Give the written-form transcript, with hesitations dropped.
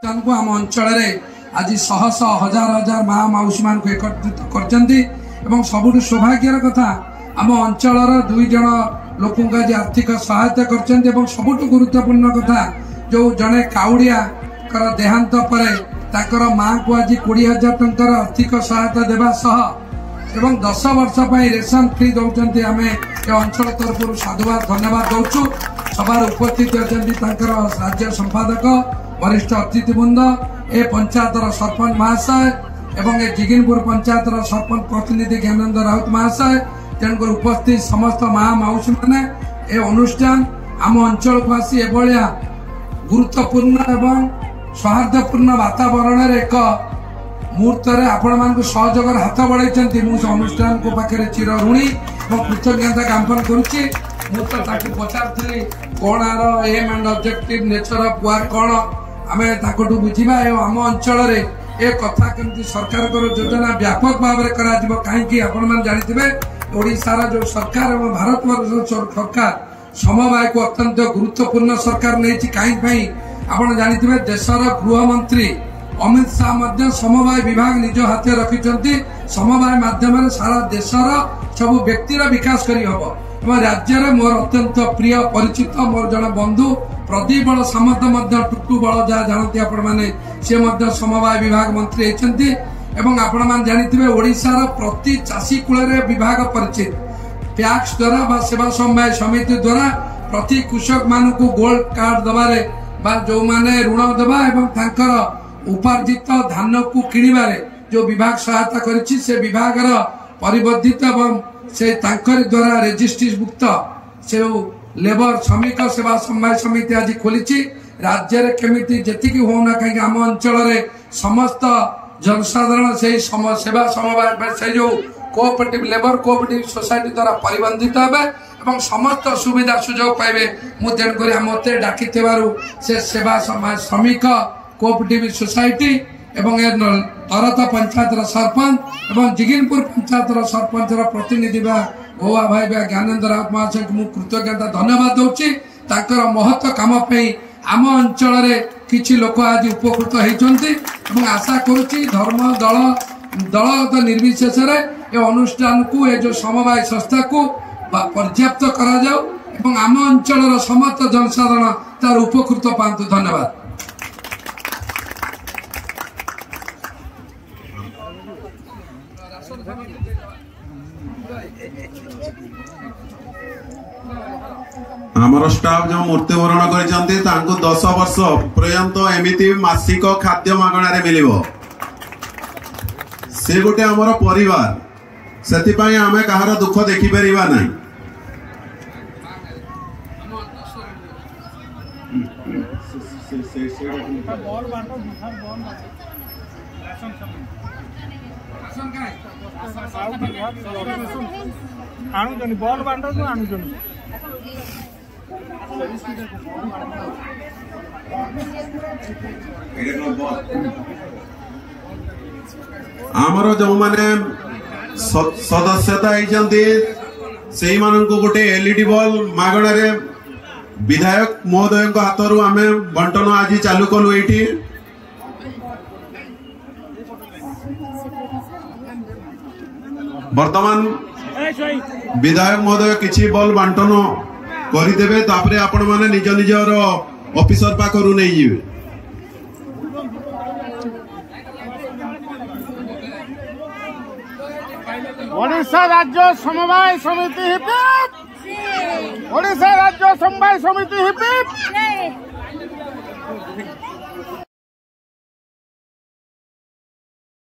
आम अंचल आज शह शह हजार हजार माँ माउसी मान एकत्रित कर सबुठ सौभाग्यर कथा आम अंचल दुई जन लोक आज आर्थिक सहायता कर सबुठ गुरुत्वपूर्ण कथा जो जड़े काउड़िया देहांत पर माँ को आज 20,000 टंकार आर्थिक सहायता देवा सह एवं 10 वर्ष रेशन फ्री दौरान आम अंचल तरफ साधुवाद धन्यवाद दौचु। सभार उपस्थित अच्छा राज्य संपादक वरिष्ठ अतिथिवृंद ए पंचायतर सरपंच महाशय एवं ए जिगिनपुर पंचायतर सरपंच प्रतिनिधि ज्ञानेन्द्र राउत महाशय तेणुकर उपस्थित समस्त माँ माउसी मैंने ए अनुष्ठान आम अंचल को आसी एभलिया गुरुत्वपूर्ण एवं सौहार्दपूर्ण वातावरण एक मुहूर्त आपण मान सहयोग हाथ बढ़ाई मुझे अनुष्ठान को पाखे चिर ऋणी और कृतज्ञता ज्ञापन करुच्ची। मुझे पचारि कौन R M and objective nature of work कौन आम बुझा आम अंचल ए कथा केमती सरकार योजना व्यापक भाव में कहीं आपण जानते ओडिशार जो सरकार और भारत सरकार समवाय को अत्यंत गुरुत्वपूर्ण सरकार नहीं कहीं आपण जानते देशर गृह मंत्री अमित शाह समवाय विभाग निज हाथ रखिंट समवाय माध्यम सारा देशर सब व्यक्तिर विकास करहब। राज्य में मोर अत्यंत प्रिय परिचित मोर जन बंधु प्रदीप बल सामंत टुटू बल जहाँ जानते आपण मैंने सी समवाय विभाग मंत्री होती आपण मैंने जानते ओडिशार प्रति चाषी कूल विभाग परिचित पैक्स द्वारा सेवा समवाय समिति द्वारा प्रति कृषक मान को गोल्ड कार्ड दबारे जो माने ऋण देवा एवं उपार्जित धान को किणवारे जो विभाग सहायता करिछि से विभाग परिवर्धित एवं से द्वारा रेजिस्ट्री मुक्त से लेबर श्रमिक सेवा समवाय समिति आज खोली राज्य में केमिति जेतिकी होना कहीं आम अंचल समस्त जनसाधारण से सेवा समवाय से जो कोऑपरेटिव लेबर कोऑपरेटिव सोसाइटी द्वारा परिबंधित हे समस्त सुविधा सुजोग पाइबे मुझे मत डाकी से सेवा श्रमिक कोऑपरेटिव सोसाइटी एवं तरत पंचायत सरपंच एवं जिगिनपुर पंचायत सरपंच प्रतिनिधि गोवा भाई ज्ञानेन्द्र राउत महाशय को कृतज्ञता धन्यवाद दूची महत्व कम आम अंचल किछि लोक आज उपकृत होती आशा करुच्ची धर्म दलगत निर्विशेष अनुष्ठान को ये जो समवाय संस्था को पर्याप्त करा जाऊ आम अंचल समस्त जनसाधारण तार उपकृत पातु। धन्यवाद। आमर स्टाफ जो मृत्युवरण कर 10 वर्ष पर्यंत एमती मासिक खाद्य मागणार मिलिबो से गोटे आमर परिवार से आमे कहार दुख देखि परिबा नहीं। बॉल बांटो आमर जो माने सदस्यता होती से गोटे एलईडी बॉल मागणारे विधायक महोदय हाथ आम बंटन आज चालू कलु ये वर्तमान विधायक महोदय किछि बॉल बांटन करदेवे तापरे आपण माने निज निजर ऑफिसर पाखरु नहीं जीवे। ओडिशा राज्य समवाय समिति ओडिशा राज्य समवाय समिति